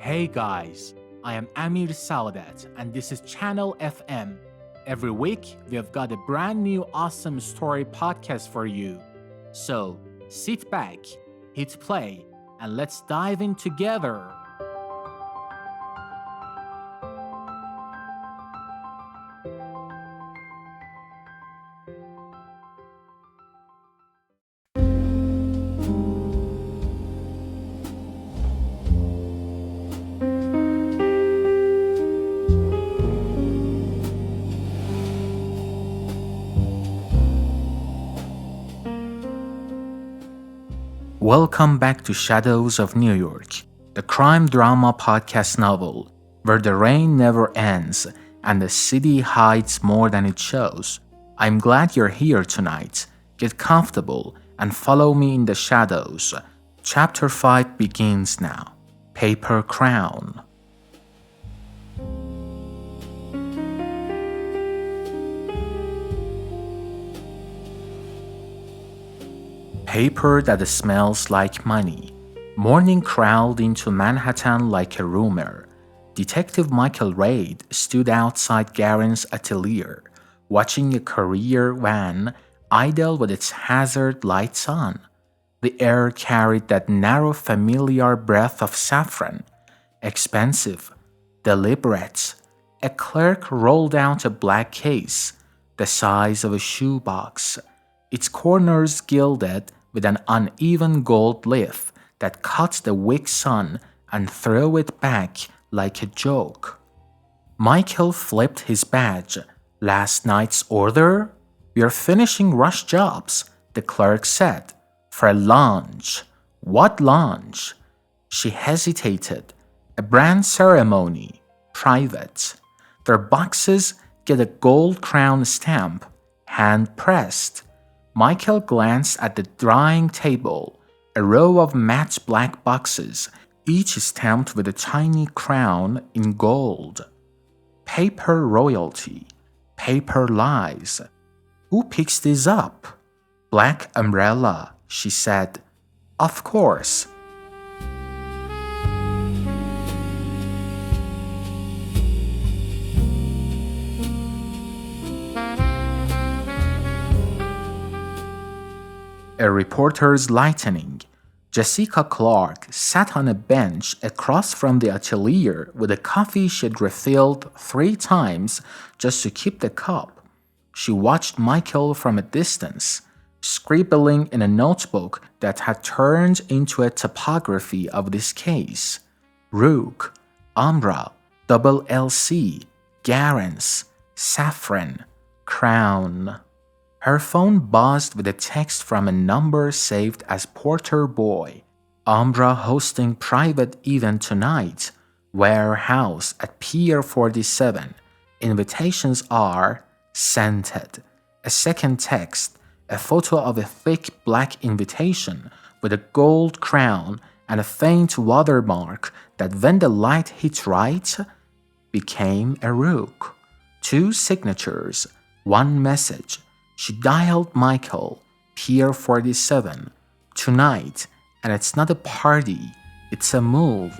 Hey guys, I am Amir Saladat and this is Channel FM. Every week, we have got a brand new awesome story podcast for you. So, sit back, hit play, and let's dive in together. Welcome back to Shadows of New York, the crime drama podcast novel where the rain never ends and the city hides more than it shows. I'm glad you're here tonight. Get comfortable and follow me in the shadows. Chapter 5 begins now. Paper Crown. Paper that smells like money. Morning crawled into Manhattan like a rumor. Detective Michael Reid stood outside Garen's Atelier, watching a courier van idle with its hazard lights on. The air carried that narrow familiar breath of saffron. Expensive, deliberate. A clerk rolled out a black case, the size of a shoebox, its corners gilded with an uneven gold leaf that cut the weak sun and threw it back like a joke. Michael flipped his badge. Last night's order? We're finishing rush jobs, the clerk said. For lunch. What lunch? She hesitated. A brand ceremony. Private. Their boxes get a gold crown stamp. Hand pressed. Michael glanced at the drying table, a row of matte black boxes, each stamped with a tiny crown in gold. Paper royalty, paper lies. Who picks these up? Black umbrella, she said. Of course. A reporter's lightning. Jessica Clark sat on a bench across from the Atelier with a coffee she'd refilled 3 times just to keep the cup. She watched Michael from a distance, scribbling in a notebook that had turned into a topography of this case. Rook, Umbra LLC, Garen's, Saffron, Crown. Her phone buzzed with a text from a number saved as Porter Boy. Umbra hosting private event tonight. Warehouse at Pier 47. Invitations are scented. A second text, a photo of a thick black invitation with a gold crown and a faint watermark that when the light hit right, became a rook. 2 signatures, 1 message. She dialed Michael, Pier 47, tonight, and it's not a party, it's a move.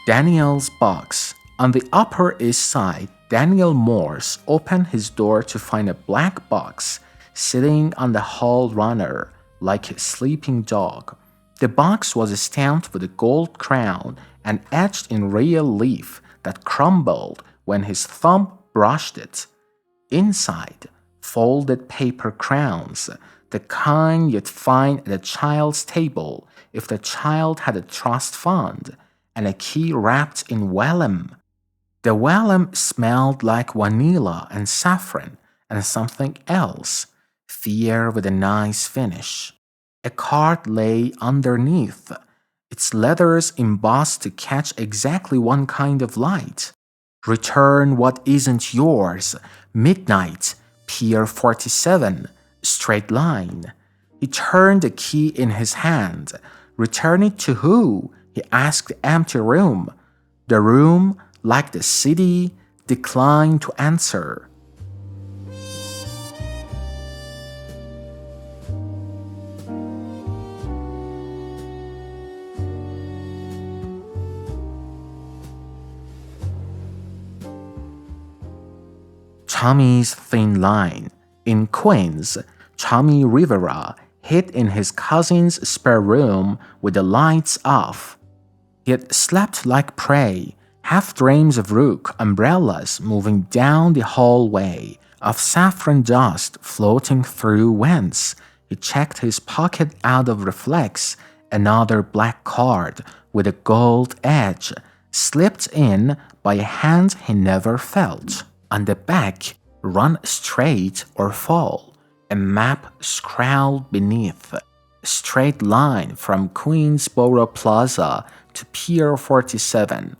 Daniel's box. On the Upper East Side, Daniel Morse opened his door to find a black box sitting on the hall runner like a sleeping dog. The box was stamped with a gold crown and etched in real leaf that crumbled when his thumb brushed it. Inside, folded paper crowns, the kind you'd find at a child's table if the child had a trust fund, and a key wrapped in vellum. The vellum smelled like vanilla and saffron and something else. Fear with a nice finish. A card lay underneath, its letters embossed to catch exactly one kind of light. Return what isn't yours. Midnight, Pier 47, straight line. He turned the key in his hand. Return it to who? He asked the empty room. The room like the city, declined to answer. Tommy's thin line. In Queens, Tommy Rivera hid in his cousin's spare room with the lights off. He had slept like prey, half dreams of Rook umbrellas moving down the hallway, of saffron dust floating through vents. He checked his pocket out of reflex, another black card with a gold edge, slipped in by a hand he never felt. On the back, run straight or fall, a map scrawled beneath. A straight line from Queensboro Plaza to Pier 47.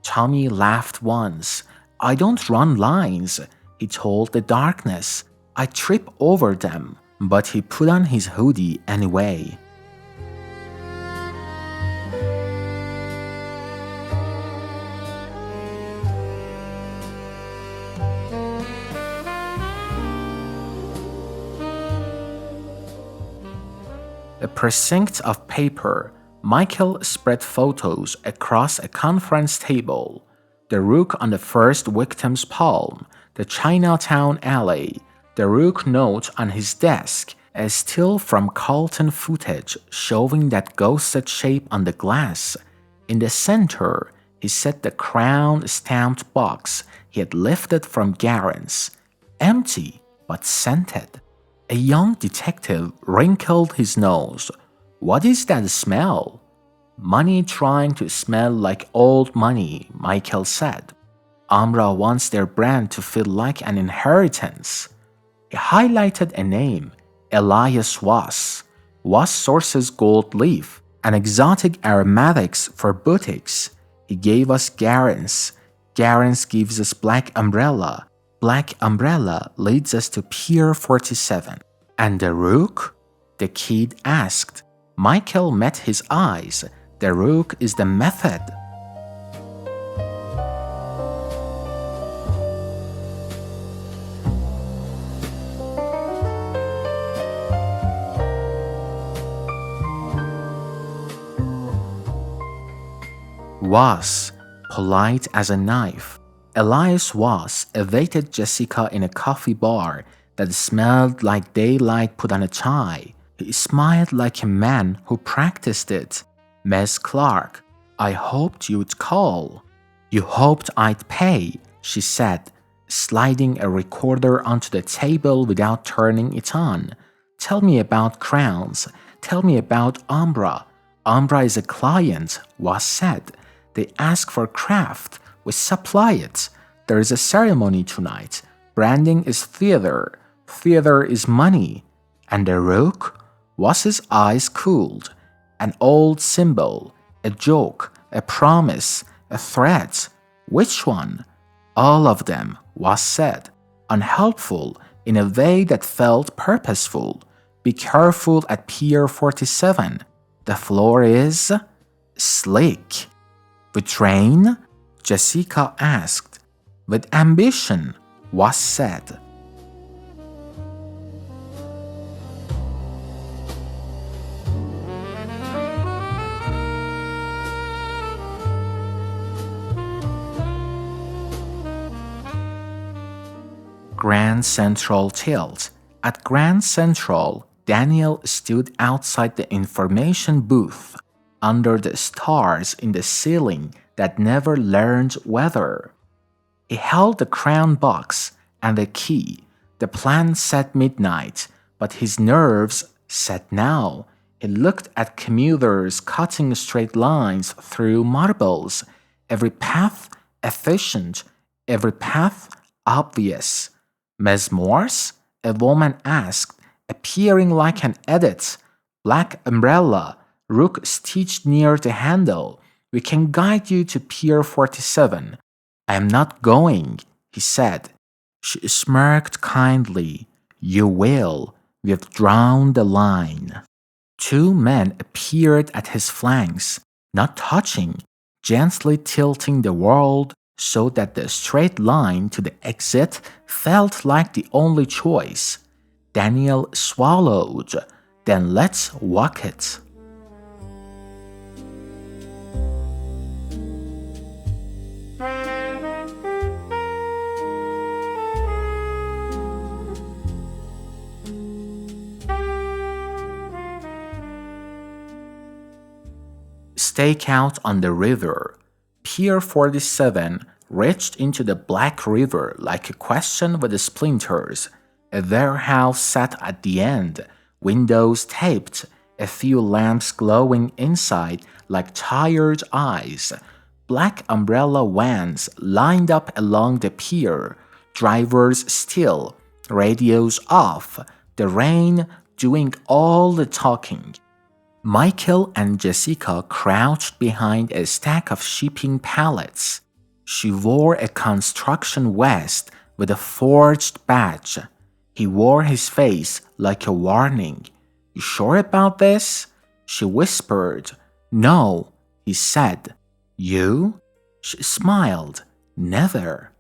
Tommy laughed once. I don't run lines, he told the darkness. I trip over them, but he put on his hoodie anyway. A precinct of paper. Michael spread photos across a conference table. The Rook on the first victim's palm, the Chinatown alley, the Rook note on his desk, a still from Carlton footage showing that ghosted shape on the glass. In the center, he set the crown-stamped box he had lifted from Garen's, empty but scented. A young detective wrinkled his nose. What is that smell? Money trying to smell like old money, Michael said. Umbra wants their brand to feel like an inheritance. He highlighted a name, Elias Voss. Voss sources gold leaf and exotic aromatics for boutiques. He gave us Garen's. Garen's gives us Black Umbrella. Black Umbrella leads us to Pier 47. And the Rook? The kid asked. Michael met his eyes. The Rook is the method. Voss, polite as a knife. Elias Voss evaded Jessica in a coffee bar that smelled like daylight put on a tie. He smiled like a man who practiced it. Miss Clark, I hoped you'd call. You hoped I'd pay, she said, sliding a recorder onto the table without turning it on. Tell me about crowns. Tell me about Umbra. Umbra is a client, Voss said. They ask for craft. We supply it. There is a ceremony tonight. Branding is theater. Theater is money. And the Rook? Voss's eyes cooled. An old symbol, a joke, a promise, a threat. Which one? All of them, Voss said. Unhelpful in a way that felt purposeful. Be careful at Pier 47. The floor is slick. With rain? Jessica asked. With ambition, Voss said. Grand Central tilt. At Grand Central, Daniel stood outside the information booth, under the stars in the ceiling that never learned weather. He held the crown box and the key. The plan said midnight, but his nerves said now. He looked at commuters cutting straight lines through marbles. Every path efficient, every path obvious. Ms. Morse? A woman asked, appearing like an edit. Black umbrella, Rook stitched near the handle. We can guide you to Pier 47. I am not going, he said. She smirked kindly. You will. We've drawn the line. Two men appeared at his flanks, not touching, gently tilting the world so that the straight line to the exit felt like the only choice. Daniel swallowed. Then let's walk it. Stakeout on the river. Pier 47 reached into the black river like a question with splinters. A warehouse sat at the end, windows taped, a few lamps glowing inside like tired eyes. Black umbrella vans lined up along the pier, drivers still, radios off, the rain doing all the talking. Michael and Jessica crouched behind a stack of shipping pallets. She wore a construction vest with a forged badge. He wore his face like a warning. "You sure about this?" She whispered. "No," he said. "You?" She smiled. "Never."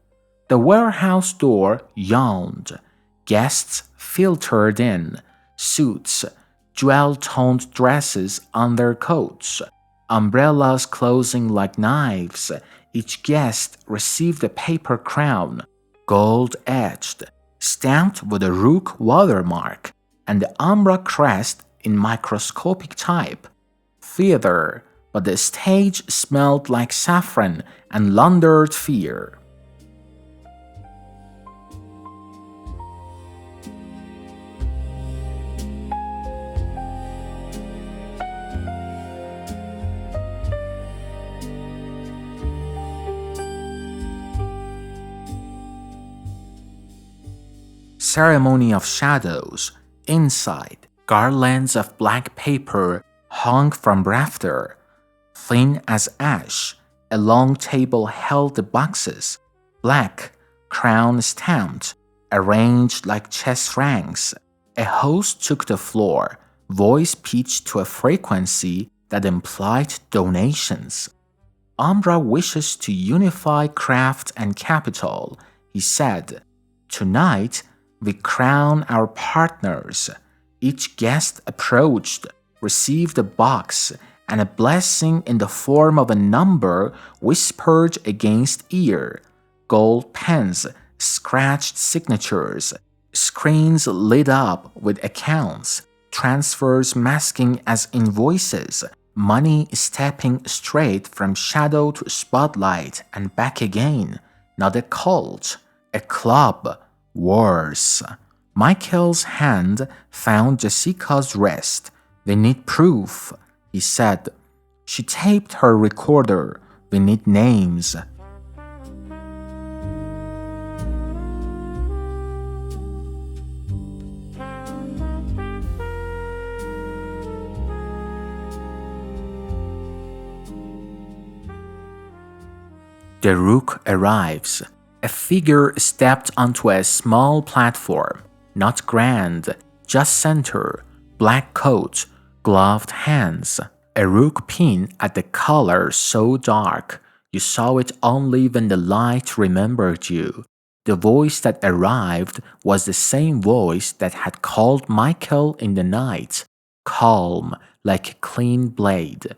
The warehouse door yawned. Guests filtered in. Suits, jewel-toned dresses on their coats, umbrellas closing like knives. Each guest received a paper crown, gold-edged, stamped with a Rook watermark, and the Umbra crest in microscopic type. Theater, but the stage smelled like saffron and laundered fear. Ceremony of shadows. Inside, garlands of black paper hung from rafter. Thin as ash, a long table held the boxes, black, crown stamped, arranged like chess ranks. A host took the floor, voice pitched to a frequency that implied donations. Umbra wishes to unify craft and capital, he said. Tonight, we crown our partners. Each guest approached, received a box, and a blessing in the form of a number whispered against ear. Gold pens, scratched signatures, screens lit up with accounts, transfers masking as invoices, money stepping straight from shadow to spotlight and back again. Not a cult, a club. Worse. Michael's hand found Jessica's wrist. "We need proof," he said. She taped her recorder. "We need names." The Rook arrives. A figure stepped onto a small platform, not grand, just center, black coat, gloved hands, a Rook pin at the collar so dark you saw it only when the light remembered you. The voice that arrived was the same voice that had called Michael in the night, calm like a clean blade.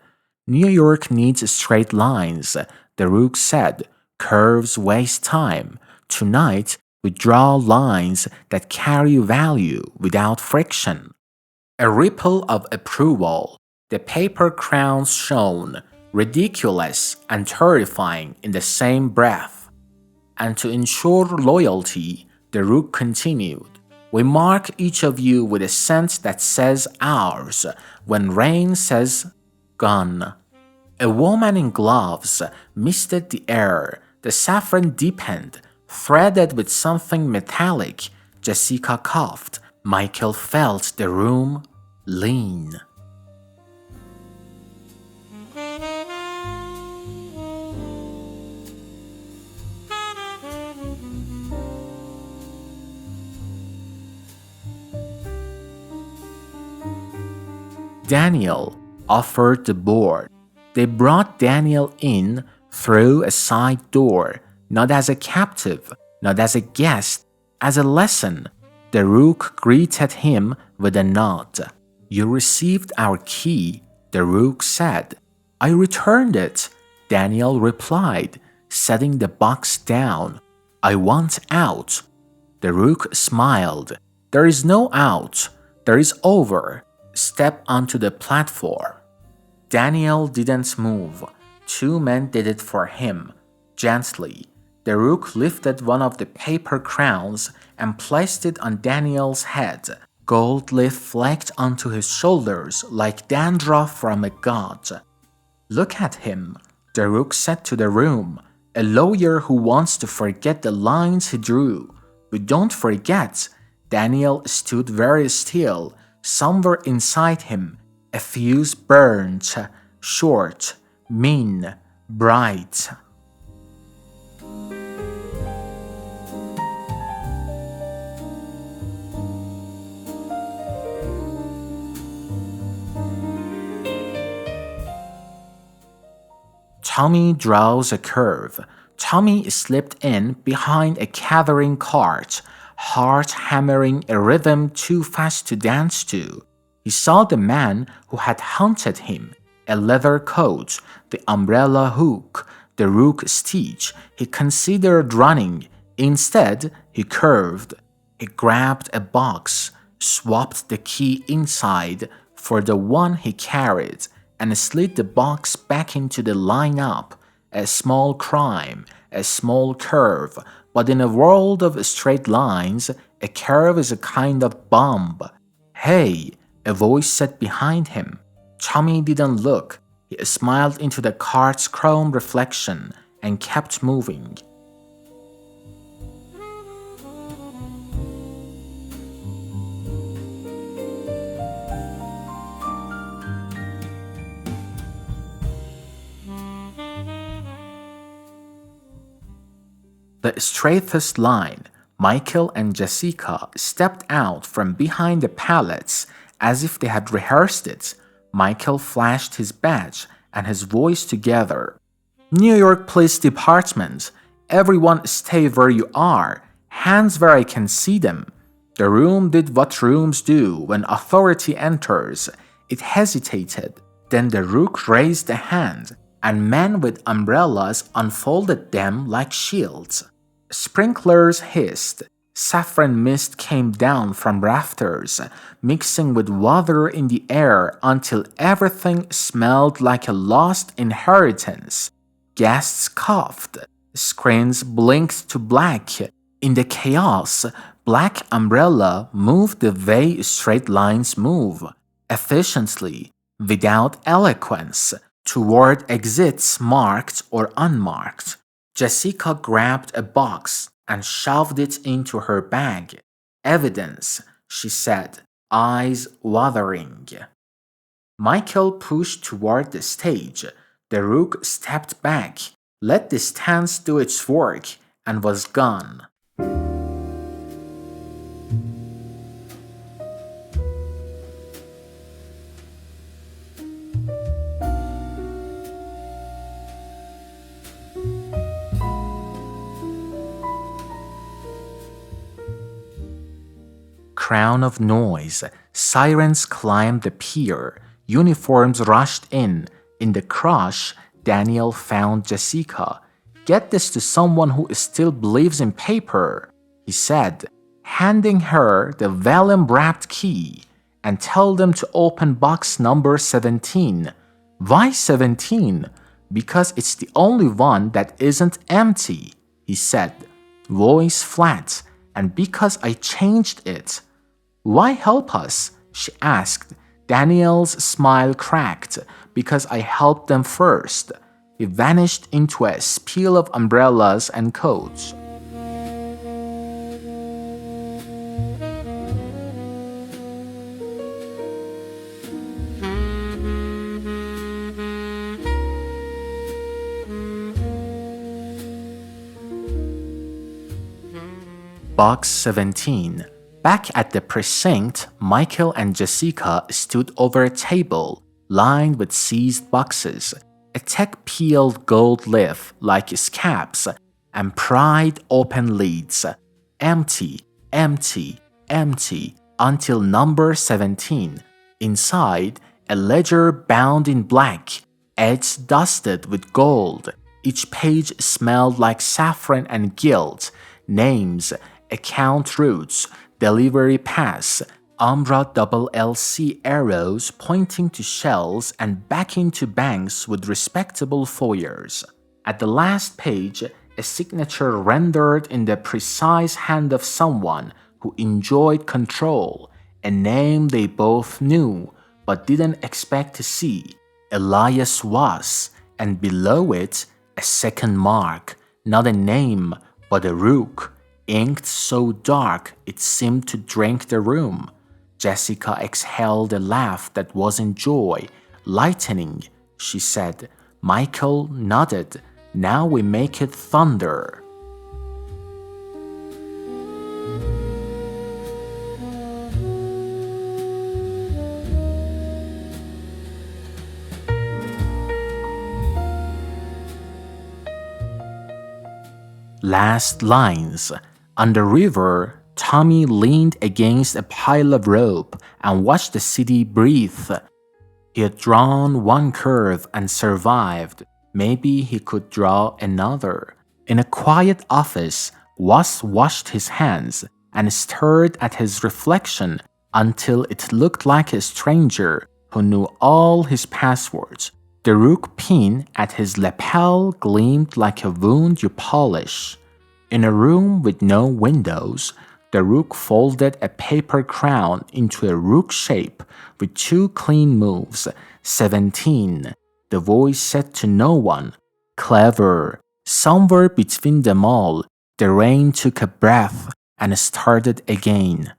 "New York needs straight lines," the Rook said. "Curves waste time. Tonight, we draw lines that carry value without friction." A ripple of approval. The paper crowns shone, ridiculous and terrifying in the same breath. And to ensure loyalty, the Rook continued, "We mark each of you with a scent that says ours when rain says gone." A woman in gloves misted the air. The saffron deepened, threaded with something metallic. Jessica coughed. Michael felt the room lean. Daniel offered the board. They brought Daniel in through a side door, not as a captive, not as a guest, as a lesson. The Rook greeted him with a nod. "You received our key," the Rook said. "I returned it," Daniel replied, setting the box down. "I want out." The Rook smiled. "There is no out. There is over. Step onto the platform." Daniel didn't move. Two men did it for him. Gently, the Rook lifted one of the paper crowns and placed it on Daniel's head. Gold leaf flaked onto his shoulders like dandruff from a god. "Look at him," the Rook said to the room. "A lawyer who wants to forget the lines he drew. But don't forget." Daniel stood very still. Somewhere inside him, a fuse burnt, short, mean, bright. Tommy draws a curve. Tommy slipped in behind a gathering cart, heart hammering a rhythm too fast to dance to. He saw the man who had hunted him, a leather coat, the umbrella hook, the Rook stitch. He considered running. Instead, he curved. He grabbed a box, swapped the key inside for the one he carried, and slid the box back into the lineup. A small crime, a small curve, but in a world of straight lines, a curve is a kind of bomb. "Hey," a voice said behind him. Tommy didn't look. He smiled into the cart's chrome reflection and kept moving. The straightest line. Michael and Jessica stepped out from behind the pallets as if they had rehearsed it. Michael flashed his badge and his voice together. "New York Police Department. Everyone stay where you are. Hands where I can see them." The room did what rooms do when authority enters. It hesitated. Then the Rook raised a hand, and men with umbrellas unfolded them like shields. Sprinklers hissed. Saffron mist came down from rafters, mixing with water in the air until everything smelled like a lost inheritance. Guests coughed. Screens blinked to black. In the chaos, Black Umbrella moved the way straight lines move, efficiently, without eloquence, toward exits marked or unmarked. Jessica grabbed a box and shoved it into her bag. "Evidence," she said, eyes watering. Michael pushed toward the stage. The Rook stepped back, let the stance do its work, and was gone. Crown of noise. Sirens climbed the pier. Uniforms rushed in. In the crush, Daniel found Jessica. "Get this to someone who still believes in paper," he said, handing her the vellum-wrapped key, "and tell them to open box number 17. "Why 17? "Because it's the only one that isn't empty," he said, voice flat, "and because I changed it." "Why help us?" she asked. Daniel's smile cracked. "Because I helped them first." He vanished into a spiel of umbrellas and coats. Box 17. Back at the precinct, Michael and Jessica stood over a table lined with seized boxes. A tech-peeled gold leaf like scabs, and pried open lids. Empty, empty, empty, until number 17. Inside, a ledger bound in black, edges dusted with gold. Each page smelled like saffron and gilt. Names, account routes, delivery paths, Umbra LLC arrows pointing to shells and back into banks with respectable foyers. At the last page, a signature rendered in the precise hand of someone who enjoyed control, a name they both knew but didn't expect to see, Elias Voss, and below it, a second mark, not a name, but a Rook, inked so dark it seemed to drink the room. Jessica exhaled a laugh that wasn't joy. Lightning, she said. Michael nodded. Now we make it thunder. Last lines. On the river, Tommy leaned against a pile of rope and watched the city breathe. He had drawn one curve and survived. Maybe he could draw another. In a quiet office, Voss washed his hands and stared at his reflection until it looked like a stranger who knew all his passwords. The Rook pin at his lapel gleamed like a wound you polish. In a room with no windows, the Rook folded a paper crown into a Rook shape with two clean moves. 17. The voice said to no one. Clever. Somewhere between them all, the rain took a breath and started again.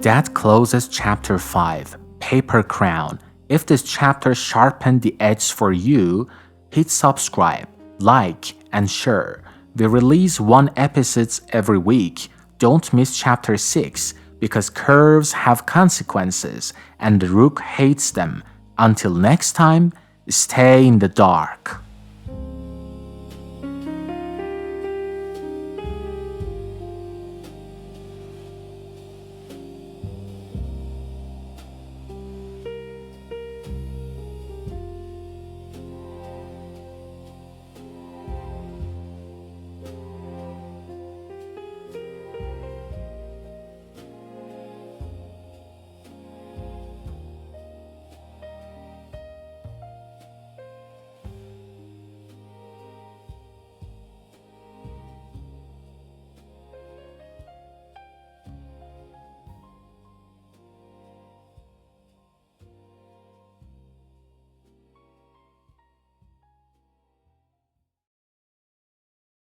That closes chapter 5, Paper Crown. If this chapter sharpened the edge for you, hit subscribe, like, and share. We release one episode every week. Don't miss chapter 6 because curves have consequences and the Rook hates them. Until next time, stay in the dark.